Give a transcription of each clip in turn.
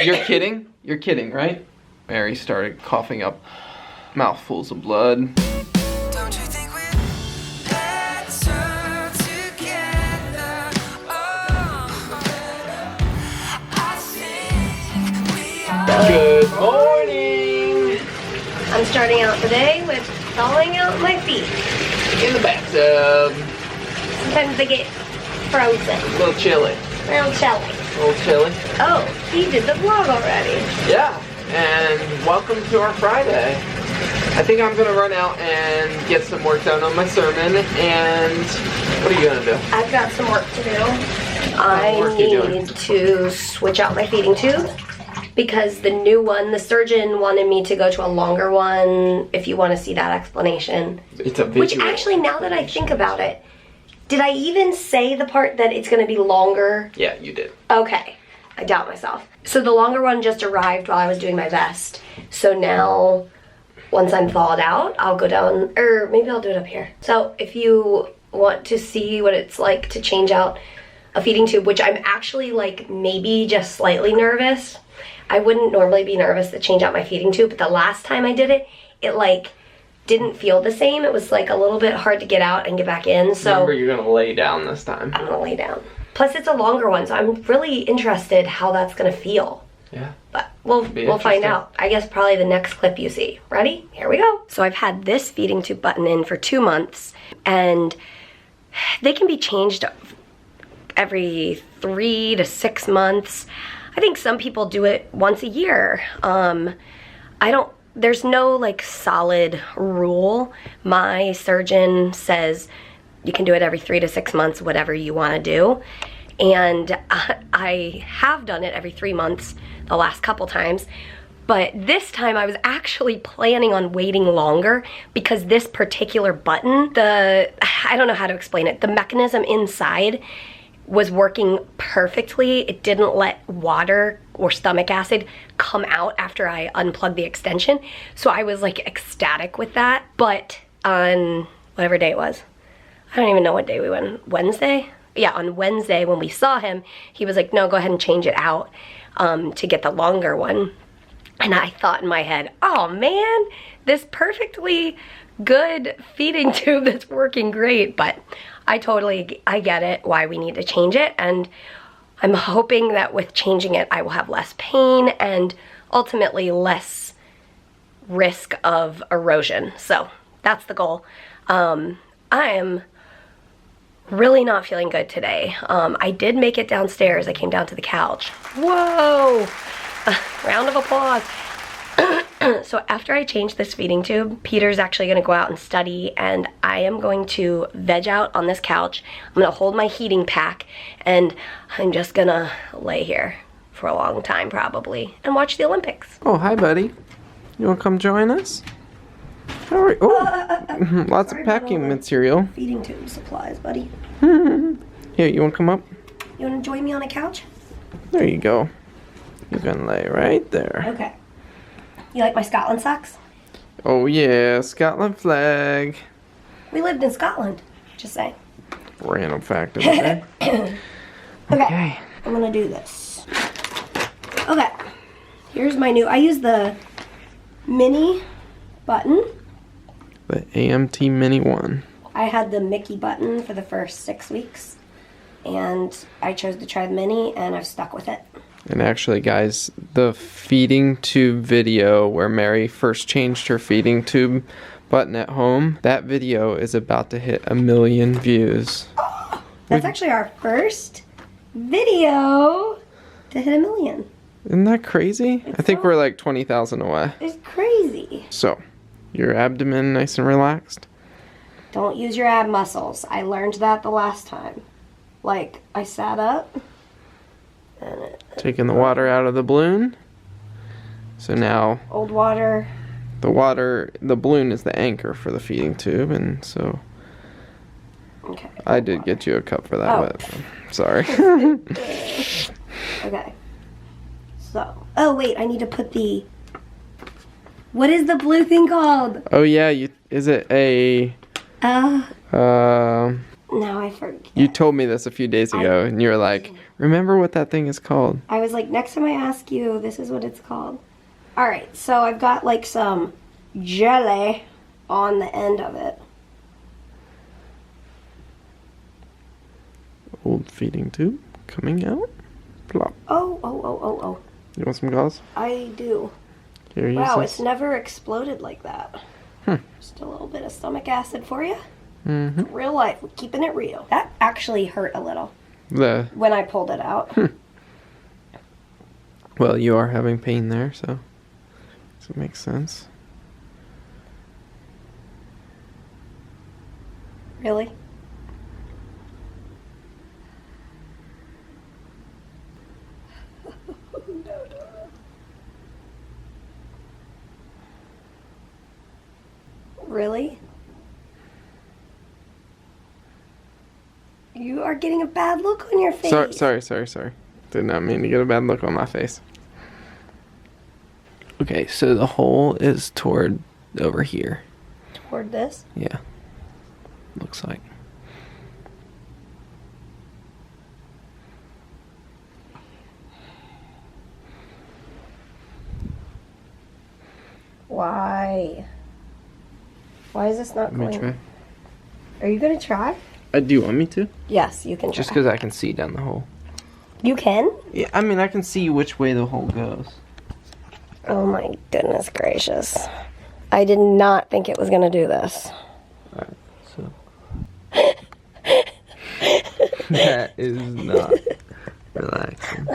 You're kidding? You're kidding, right? Mary started coughing up mouthfuls of blood. Don't you think we're better together? Oh, I think we are. Good morning! I'm starting out the day with thawing out my feet. In the bathtub. Sometimes they get frozen. A little chilly. Real chilly. A little chilly. Oh, he did the vlog already. Yeah, and welcome to our Friday. I think I'm gonna run out and get some work done on my sermon, and what are you gonna do? I've got some work to do. I work you doing? need to switch out my feeding tube because the new one, the surgeon wanted me to go to a longer one, if you want to see that explanation. It's a visual. Which actually, now that I think about it, did I even say the part that it's gonna be longer? Yeah, you did. Okay, I doubt myself. So the longer one just arrived while I was doing my vest. So now, once I'm thawed out, I'll go down, or maybe I'll do it up here. So if you want to see what it's like to change out a feeding tube, which I'm actually like maybe just slightly nervous. I wouldn't normally be nervous to change out my feeding tube, but the last time I did it, it like didn't feel the same. It was like a little bit hard to get out and get back in. So remember, you're gonna lay down this time. I'm gonna lay down. Plus it's a longer one, so I'm really interested how that's gonna feel. Yeah. But we'll find out. I guess probably the next clip you see. Ready? Here we go. So I've had this feeding tube button in for 2 months, and they can be changed every 3 to 6 months. I think some people do it once a year. There's no like solid rule. My surgeon says you can do it every 3 to 6 months, whatever you want to do. And I have done it every 3 months the last couple times. But this time I was actually planning on waiting longer because this particular button, I don't know how to explain it. The mechanism inside was working perfectly. It didn't let water or stomach acid come out after I unplugged the extension. So I was like ecstatic with that. But on whatever day it was, I don't even know what day we went, Wednesday? Yeah, on Wednesday when we saw him, he was like, no, go ahead and change it out to get the longer one. And I thought in my head, oh man, this perfectly good feeding tube that's working great. But I get it, why we need to change it. And I'm hoping that with changing it, I will have less pain and ultimately less risk of erosion. So that's the goal. I am really not feeling good today. I did make it downstairs. I came down to the couch. Whoa! Round of applause. So after I change this feeding tube, Peter's actually gonna go out and study, and I am going to veg out on this couch. I'm gonna hold my heating pack, and I'm just gonna lay here for a long time probably and watch the Olympics. Oh, hi buddy. You wanna come join us? All right. Oh, lots of packing material. Feeding tube supplies, buddy. Here, you wanna come up? You wanna join me on a couch? There you go. You can lay right there. Okay. You like my Scotland socks? Oh yeah, Scotland flag. We lived in Scotland, just saying. Random fact over there. Okay, I'm gonna do this. Okay, here's my new, I use the mini button. The AMT Mini 1. I had the Mickey button for the first 6 weeks, and I chose to try the mini, and I've stuck with it. And actually, guys, the feeding tube video where Mary first changed her feeding tube button at home, that video is about to hit 1 million views. That's actually our first video to hit 1 million. Isn't that crazy? I think we're like 20,000 away. It's crazy. So, your abdomen nice and relaxed? Don't use your ab muscles. I learned that the last time. Like, I sat up. And Taking the water out of the balloon. So now old water. The balloon is the anchor for the feeding tube, and so Okay. I did get you a cup for that, but sorry. Okay. So, oh wait, I need to put the, what is the blue thing called? Oh yeah, is it a Now I forget. You told me this a few days ago, and you were like, remember what that thing is called? I was like, next time I ask you, this is what it's called. Alright, so I've got like some jelly on the end of it. Old feeding tube coming out. Plop. Oh. You want some gauze? I do. Here, use Wow, this. it's never exploded like that. Just a little bit of stomach acid for you. Mm-hmm. Real life, we're keeping it real. That actually hurt a little when I pulled it out. Well, you are having pain there, so it makes sense. Really? Really? You are getting a bad look on your face. Sorry. Did not mean to get a bad look on my face. Okay, so the hole is toward over here. Toward this? Yeah. Looks like. Why? Why is this not Let me going? try. Are you gonna try? Do you want me to? Yes, you can try. Just because I can see down the hole. You can? Yeah, I mean, I can see which way the hole goes. Oh my goodness gracious. I did not think it was gonna do this. Alright, so. That is not relaxing.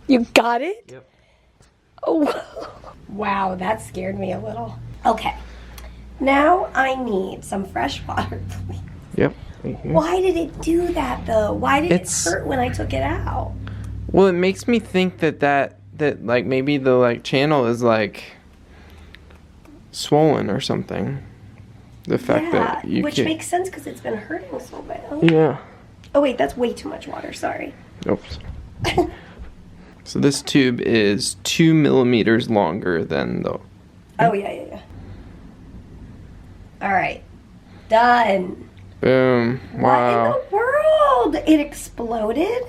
You got it? Yep. Oh, wow, that scared me a little. Okay, now I need some fresh water, please. Yep. Right here. Why did it do that though? Why did it hurt when I took it out? Well, it makes me think that like maybe the like channel is like swollen or something. The fact that you which can't... makes sense because it's been hurting so bad. Yeah. Oh wait, that's way too much water. Sorry. Oops. So this tube is 2 millimeters longer than the... Oh yeah. All right, done. Boom. Wow. What in the world? It exploded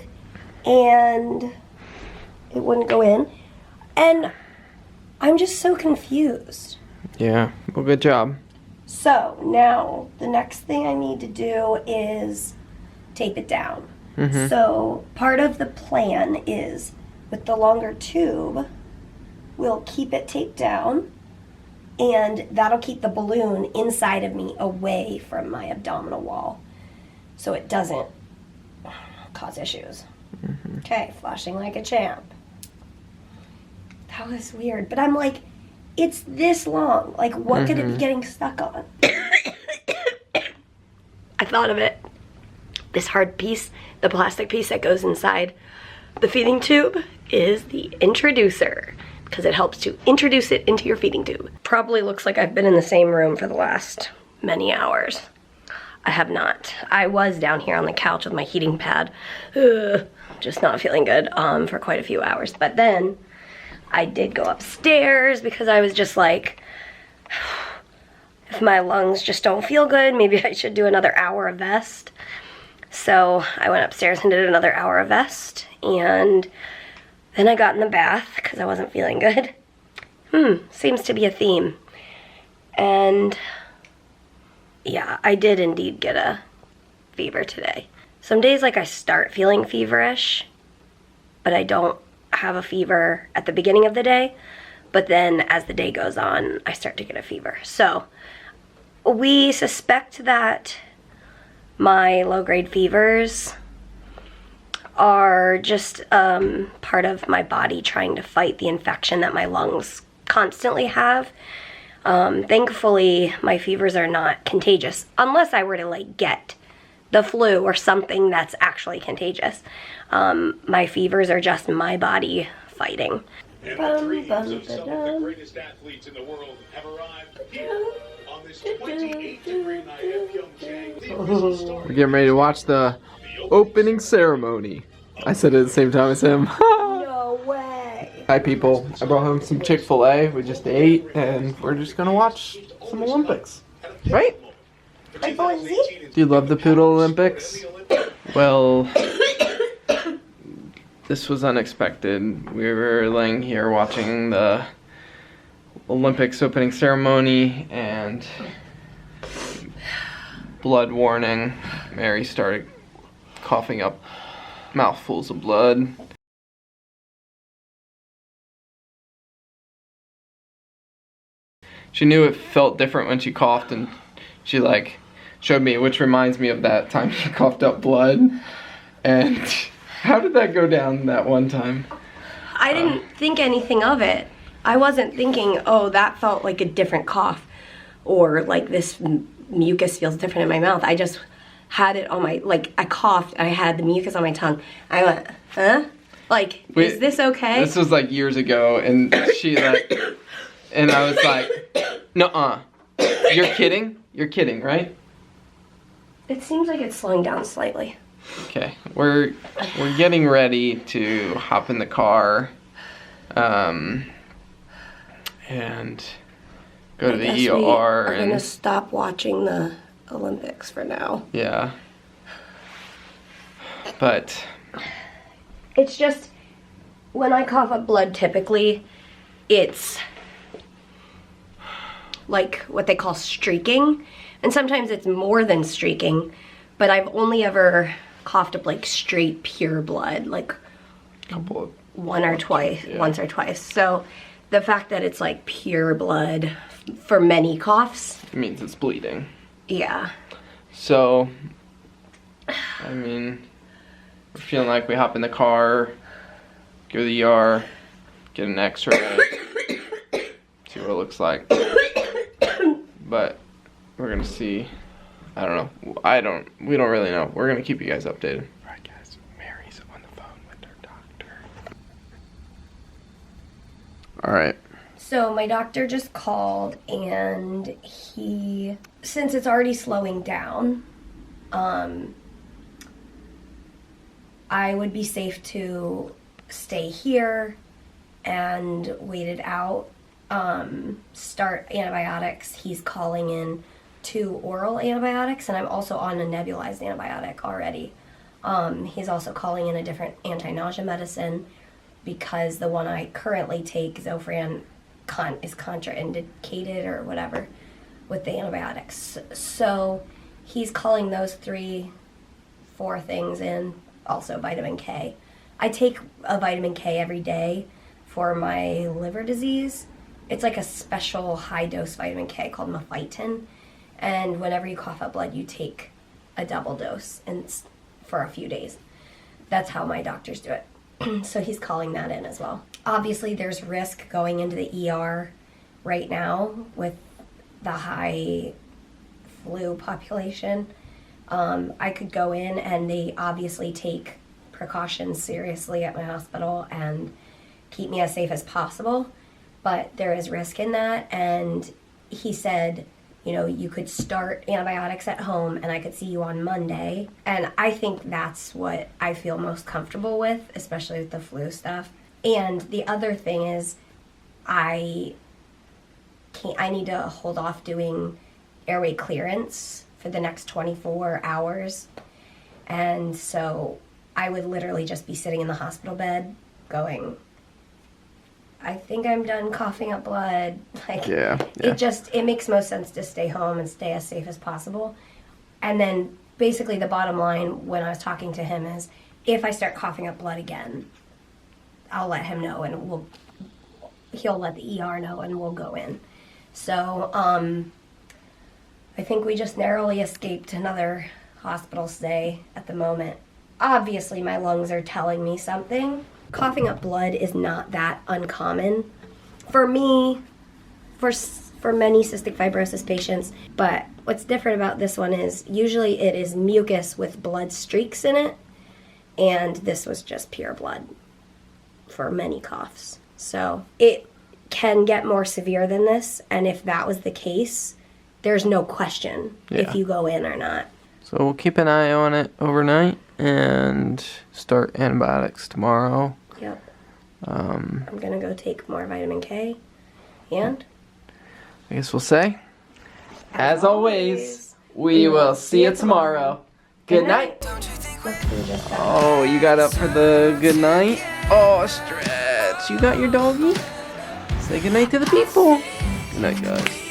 and it wouldn't go in. And I'm just so confused. Yeah. Well, good job. So now the next thing I need to do is tape it down. Mm-hmm. So part of the plan is with the longer tube, we'll keep it taped down and that'll keep the balloon inside of me away from my abdominal wall so it doesn't cause issues. Mm-hmm. Okay, flashing like a champ. That was weird, but I'm like, it's this long. Like, what could it be getting stuck on? I thought of it. This hard piece, the plastic piece that goes inside the feeding tube, is the introducer because it helps to introduce it into your feeding tube. Probably looks like I've been in the same room for the last many hours. I have not. I was down here on the couch with my heating pad. Just not feeling good for quite a few hours. But then I did go upstairs because I was just like, if my lungs just don't feel good, maybe I should do another hour of vest. So I went upstairs and did another hour of vest, and then I got in the bath because I wasn't feeling good. Seems to be a theme. And yeah, I did indeed get a fever today. Some days like I start feeling feverish, but I don't have a fever at the beginning of the day, but then as the day goes on, I start to get a fever. So we suspect that my low-grade fevers are just part of my body trying to fight the infection that my lungs constantly have. Thankfully, my fevers are not contagious, unless I were to like get the flu or something that's actually contagious. My fevers are just my body fighting. And the dreams of some of the greatest athletes in the world have arrived here on this 28-degree night at Pyeongchang. We're getting ready to watch the opening ceremony. I said it at the same time as him. No way. Hi people, I brought home some Chick-fil-A. We just ate and we're just gonna watch some Olympics. Right? Hi, Boise. Do you love the Poodle Olympics? Well, this was unexpected. We were laying here watching the Olympics opening ceremony and blood warning. Mary started coughing up mouthfuls of blood. She knew it felt different when she coughed, and she like showed me, which reminds me of that time she coughed up blood. And how did that go down that one time? I didn't think anything of it. I wasn't thinking, oh, that felt like a different cough, or like this mucus feels different in my mouth. I just had it on my, like, I coughed, I had the mucus on my tongue. I went, huh? Like, is this okay? This was like years ago, and she like, and I was like, nuh-uh. You're kidding? You're kidding, right? It seems like it's slowing down slightly. Okay, we're getting ready to hop in the car, and go to the ER. I'm gonna stop watching the Olympics for now. Yeah. But It's just, when I cough up blood, typically, it's like what they call streaking. And sometimes it's more than streaking, but I've only ever coughed up like straight pure blood, like once or twice. So the fact that it's like pure blood for many coughs, it means it's bleeding. yeah. So, I mean, we're feeling like we hop in the car, go to the ER, get an X-ray, see what it looks like. But we're gonna see. I don't know. We don't really know. We're gonna keep you guys updated. Alright guys, Mary's on the phone with her doctor. Alright. So my doctor just called, and since it's already slowing down, I would be safe to stay here and wait it out, start antibiotics. He's calling in 2 oral antibiotics, and I'm also on a nebulized antibiotic already. He's also calling in a different anti-nausea medicine because the one I currently take, Zofran, is contraindicated or whatever with the antibiotics. So he's calling those 4 things in, also vitamin K. I take a vitamin K every day for my liver disease. It's like a special high-dose vitamin K called mephitin. And whenever you cough up blood, you take a double dose and for a few days. That's how my doctors do it. So he's calling that in as well. Obviously, there's risk going into the ER right now with the high flu population. I could go in, and they obviously take precautions seriously at my hospital and keep me as safe as possible. But there is risk in that, and he said, you know, you could start antibiotics at home and I could see you on Monday. And I think that's what I feel most comfortable with, especially with the flu stuff. And the other thing is I need to hold off doing airway clearance for the next 24 hours. And so I would literally just be sitting in the hospital bed going, I think I'm done coughing up blood. Like, Yeah. It makes most sense to stay home and stay as safe as possible. And then basically the bottom line when I was talking to him is, if I start coughing up blood again, I'll let him know, and he'll let the ER know, and we'll go in. So I think we just narrowly escaped another hospital stay at the moment. Obviously my lungs are telling me something. Coughing up blood is not that uncommon for me, for many cystic fibrosis patients. But what's different about this one is usually it is mucus with blood streaks in it, and this was just pure blood for many coughs. So it can get more severe than this, and if that was the case, there's no question if you go in or not. So we'll keep an eye on it overnight and start antibiotics tomorrow. Yep. I'm gonna go take more vitamin K, and I guess we'll say, as always, We will see you tomorrow. Good night. Don't you think Let's do this. Oh, you got up for the good night? Oh, stretch. You got your doggy? Say good night to the people. Good night, guys.